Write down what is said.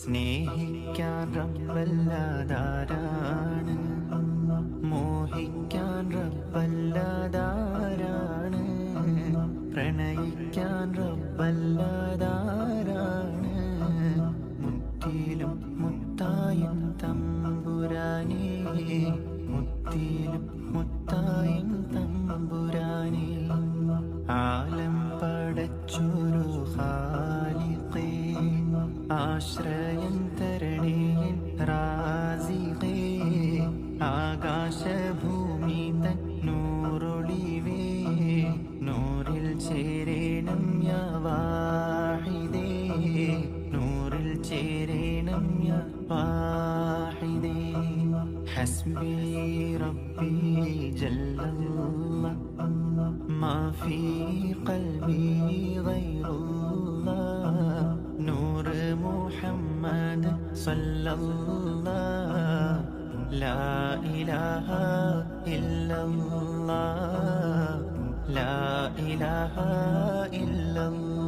സ്നേഹിക്കാൻ റബ്ബല്ലാതാരാണ്, മോഹിക്കാൻ റബ്ബല്ലാതാരാണ്, പ്രണയിക്കാൻ റബ്ബല്ലാതാരാണ്. മുത്തിലും മുത്തായും തമ്പുരാനേ, മുത്തിലും മുത്തായും തമ്പുരാനേ. ആലം പടച്ചൊരു ഖാലിഖേ, ആശ്രയം തരണേൻ റാസിഖേ. ആകാശഭൂമി തൻ നൂറൊളിവേ, നൂറിൽ ചേരേണം യാ വാഹിദേ, നൂറിൽ ചേരേണം യാ വാഹിദേ. ഹസ്ബി റബ്ബി ജല്ലല്ലാഹ്, മാ ഫീ ഖൽബി ഗൈറുല്ലാഹ്. നൂർ മുഹമ്മദ് സല്ലല്ലാഹ്, ലാ ഇലാഹ ഇല്ലല്ലാഹ്, ലാ ഇലാഹ ഇല്ലല്ലാഹ്.